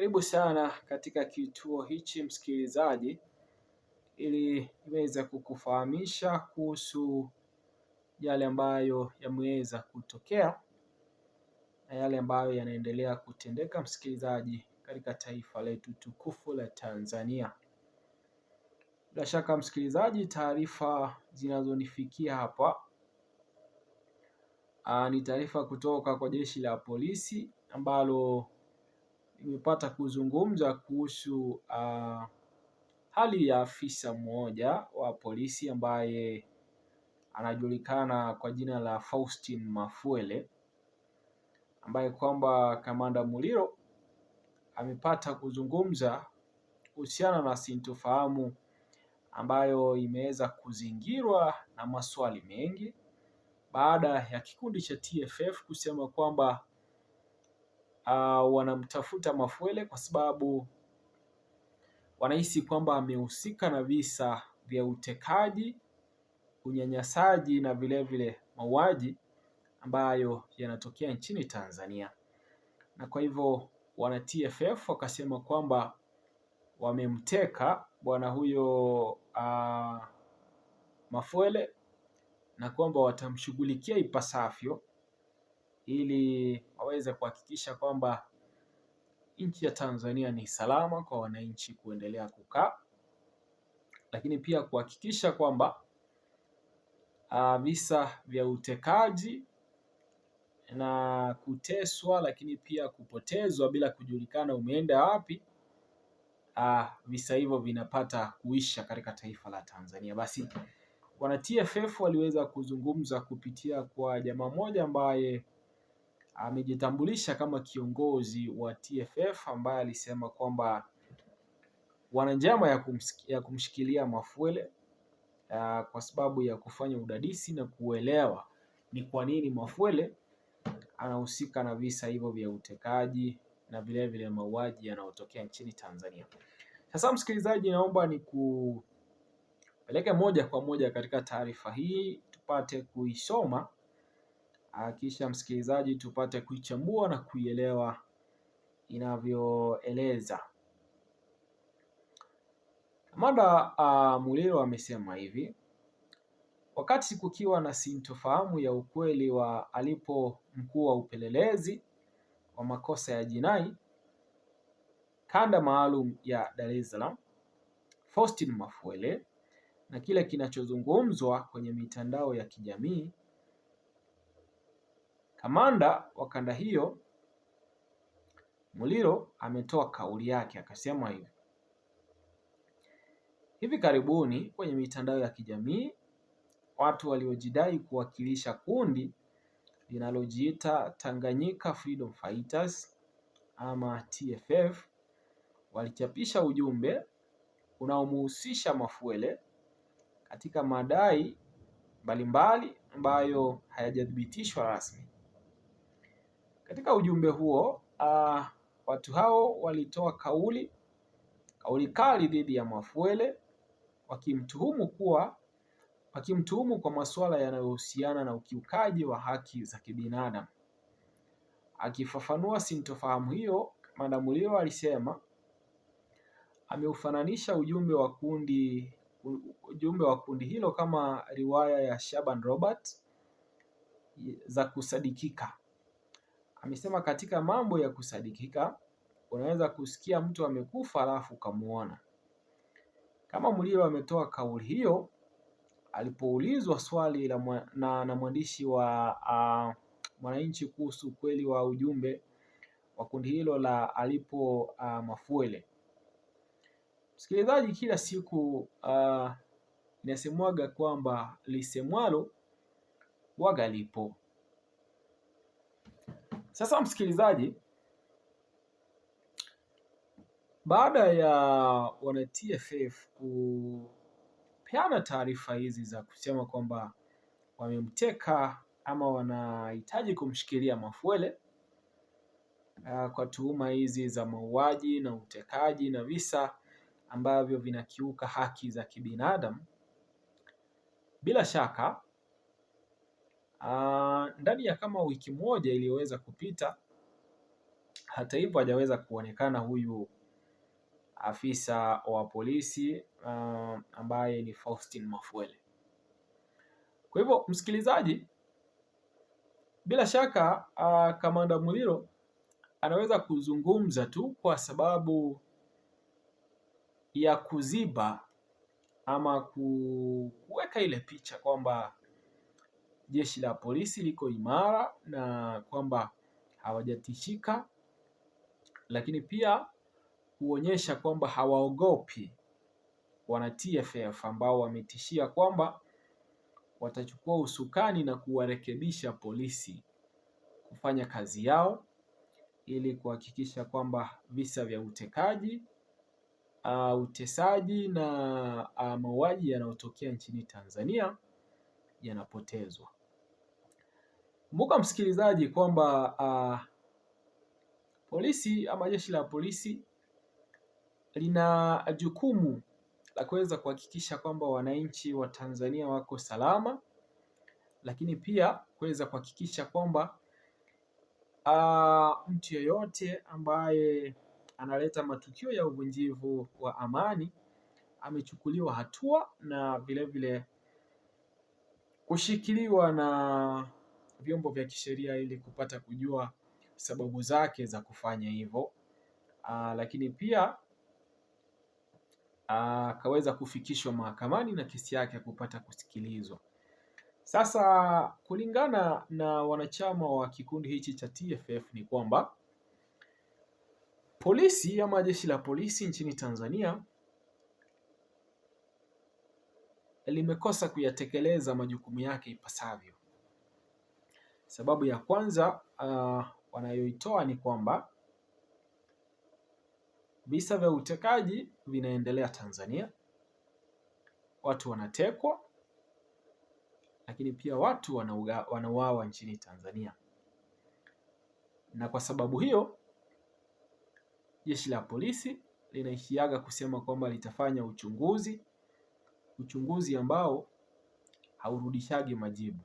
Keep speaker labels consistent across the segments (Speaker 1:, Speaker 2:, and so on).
Speaker 1: Karibu sana katika kituo hichi msikilizaji, ili niweze kukufahamisha kuhusu yale ambayo yameweza kutokea na yale ambayo yanaendelea kutendeka msikilizaji, katika taifa letu tukufu la Tanzania. Bila shaka msikilizaji, taarifa zinazonifikia hapa ni taarifa kutoka kwa jeshi la polisi ambalo nimepata kuzungumza kuhusu hali ya afisa mmoja wa polisi ambaye anajulikana kwa jina la Faustin Mafuele, ambaye kwamba Kamanda Muliro amepata kuzungumza kuhusiana na sintofahamu ambayo imeweza kuzingirwa na maswali mengi baada ya kikundi cha TFF kusema kwamba wanamtafuta Mafuele kwa sababu wanahisi kwamba amehusika na visa vya utekaji, unyanyasaji na vilevile mauaji ambayo yanatokea nchini Tanzania. Na kwa hivyo wana TFF wakasema kwamba wamemteka bwana huyo Mafuele na kwamba watamshughulikia ipasavyo ili waweze kuhakikisha kwamba nchi ya Tanzania ni salama kwa wananchi kuendelea kukaa, lakini pia kuhakikisha kwamba visa vya utekaji na kuteswa lakini pia kupotezwa bila kujulikana umeenda wapi, visa hivyo vinapata kuisha katika taifa la Tanzania. Basi wana TFF waliweza kuzungumza kupitia kwa jamaa mmoja ambaye amejitambulisha kama kiongozi wa TFF, ambaye alisema kwamba wana njama ya kumshikilia Mafuele kwa sababu ya kufanya udadisi na kuelewa ni kwa nini Mafuele anahusika na visa hivyo vya utekaji na vilevile mauaji yanayotokea nchini Tanzania. Sasa msikilizaji, naomba nikupeleke moja kwa moja katika taarifa hii tupate kuisoma, kisha msikilizaji tupate kuichambua na kuielewa inavyoeleza. Kamanda Muliro amesema hivi: wakati kukiwa na sintofahamu ya ukweli wa alipo mkuu wa upelelezi wa makosa ya jinai kanda maalum ya Dar es Salaam Faustin Mafuele na kile kinachozungumzwa kwenye mitandao ya kijamii, kamanda wa kanda hiyo Muliro ametoa kauli yake akasema hivi karibuni kwenye mitandao ya kijamii watu waliojidai kuwakilisha kundi linalojiita Tanganyika Freedom Fighters ama TFF walichapisha ujumbe unaomhusisha Mafuele katika madai mbalimbali ambayo hayajathibitishwa rasmi. Katika ujumbe huo watu hao walitoa kauli kali dhidi ya Mafuele wakimtuhumu kwa masuala yanayohusiana na ukiukaji wa haki za kibinadamu. Akifafanua sintofahamu hiyo, Kamanda Muliro alisema ameufananisha ujumbe wa kundi hilo kama riwaya ya Shaban Robert za kusadikika. Amesema katika mambo ya kusadikika unaweza kusikia mtu amekufa alafu ukamuona. Kama Muliro ametoa kauli hiyo alipoulizwa swali na mwandishi wa Mwananchi kuhusu ukweli wa ujumbe wa kundi hilo la alipo Mafuele. Msikilizaji, kila siku inasemwaga kwamba lisemwalo waga lipo. Sasa msikilizaji, baada ya wana TFF kupeana taarifa hizi za kusema kwamba wamemteka ama wanahitaji kumshikilia Mafuele kwa tuhuma hizi za mauaji na utekaji na visa ambavyo vinakiuka haki za kibinadamu, bila shaka ndani ya kama wiki moja iliyoweza kupita Hata hivyo hajaweza kuonekana huyu afisa wa polisi ambaye ni Faustin Mafuele. Kwa hivyo msikilizaji, bila shaka Kamanda Muliro anaweza kuzungumza tu kwa sababu ya kuziba ama kuweka ile picha kwamba jeshi la polisi liko imara na kwamba hawajatishika, lakini pia kuonyesha kwamba hawaogopi wana TFF ambao wametishia kwamba watachukua usukani na kuwarekebisha polisi kufanya kazi yao ili kuhakikisha kwamba visa vya utekaji, utesaji na mauaji yanayotokea nchini Tanzania yanapotezwa. Kumbuka msikilizaji kwamba polisi ama jeshi la polisi lina jukumu la kuweza kuhakikisha kwamba wananchi wa Tanzania wako salama, lakini pia kuweza kuhakikisha kwamba mtu yeyote ambaye analeta matukio ya uvunjivu wa amani amechukuliwa hatua na vilevile kushikiliwa na vyombo vya kisheria ili kupata kujua sababu zake za kufanya hivyo, lakini pia akaweza kufikishwa mahakamani na kesi yake kupata kusikilizwa. Sasa kulingana na wanachama wa kikundi hichi cha TFF ni kwamba polisi ama jeshi la polisi nchini Tanzania limekosa kuyatekeleza majukumu yake ipasavyo. Sababu ya kwanza wanayoitoa ni kwamba visa vya utekaji vinaendelea Tanzania, watu wanatekwa, lakini pia watu wanauawa nchini Tanzania. Na kwa sababu hiyo jeshi la polisi linaishiaga kusema kwamba litafanya uchunguzi ambao haurudishagi majibu.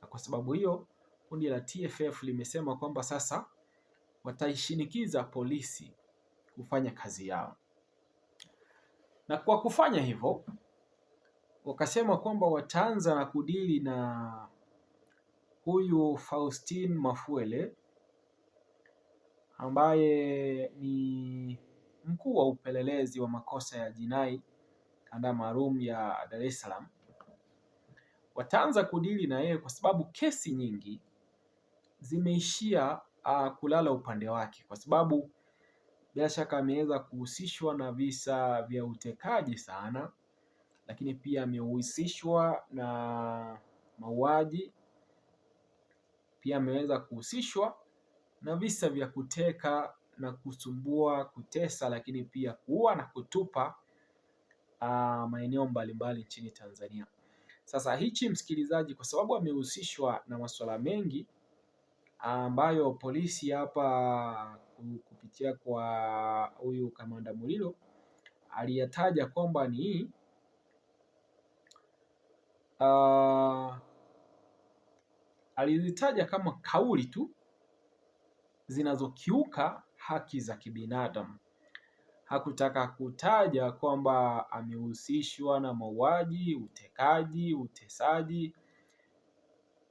Speaker 1: Na kwa sababu hiyo kundi la TFF limesema kwamba sasa wataishinikiza polisi kufanya kazi yao. Na kwa kufanya hivyo wakasema kwamba wataanza na kudili na huyu Faustin Mafuele ambaye ni mkuu wa upelelezi wa makosa ya jinai kanda maalum ya Dar es Salaam. Wataanza kudili na yeye kwa sababu kesi nyingi zimeishia kulala upande wake, kwa sababu bila shaka ameweza kuhusishwa na visa vya utekaji sana, lakini pia amehusishwa na mauaji, pia ameweza kuhusishwa na visa vya kuteka na kusumbua, kutesa, lakini pia kuua na kutupa maeneo mbalimbali nchini Tanzania. Sasa hichi msikilizaji, kwa sababu amehusishwa na masuala mengi ambayo polisi hapa kupitia kwa huyu Kamanda Muliro aliyataja kwamba ni alizitaja kama kauli tu zinazokiuka haki za kibinadamu. Hakutaka kutaja kwamba amehusishwa na mauaji, utekaji, utesaji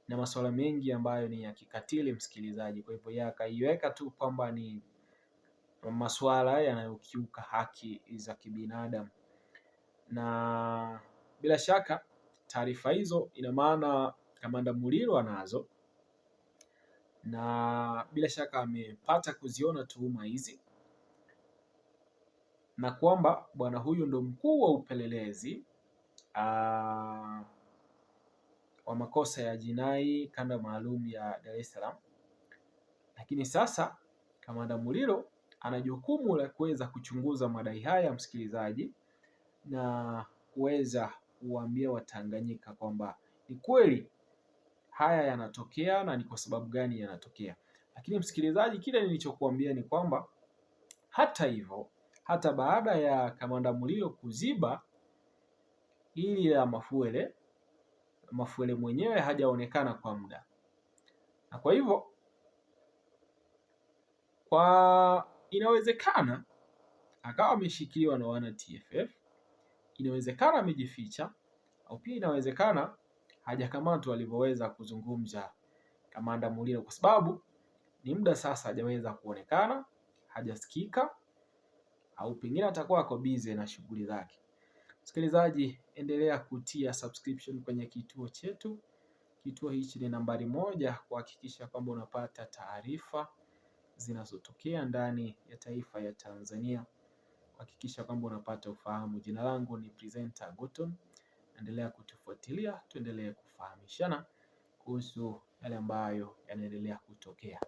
Speaker 1: na masuala mengi ambayo ni ya kikatili msikilizaji. Kwa hivyo yeye akaiweka tu kwamba ni masuala yanayokiuka haki za kibinadamu, na bila shaka taarifa hizo ina maana Kamanda Muliro anazo, na bila shaka amepata kuziona tuhuma hizi, na kwamba bwana huyu ndo mkuu wa upelelezi wa makosa ya jinai kanda maalum ya Dar es Salaam. Lakini sasa Kamanda Muliro ana jukumu la kuweza kuchunguza madai haya msikilizaji, na kuweza kuwaambia Watanganyika kwamba ni kweli haya yanatokea na ni kwa sababu gani yanatokea. Lakini msikilizaji, kile nilichokuambia ni kwamba hata hivyo, hata baada ya Kamanda Muliro kuziba hili la Mafuele mwenyewe hajaonekana kwa muda, na kwa hivyo Inawezekana akawa ameshikiliwa na wana TFF, inawezekana amejificha, au pia inawezekana hajakamatwa alivyoweza kuzungumza Kamanda Muliro, kwa sababu ni muda sasa hajaweza kuonekana, hajasikika, au pengine atakuwa ako busy na shughuli zake. Msikilizaji, endelea kutia subscription kwenye kituo chetu. Kituo hichi ni nambari 1 kuhakikisha kwamba unapata taarifa zinazotokea ndani ya taifa ya Tanzania, kuhakikisha kwamba unapata ufahamu. Jina langu ni Presenter Gutton. Endelea kutufuatilia, tuendelee kufahamishana kuhusu yale ambayo yanaendelea kutokea.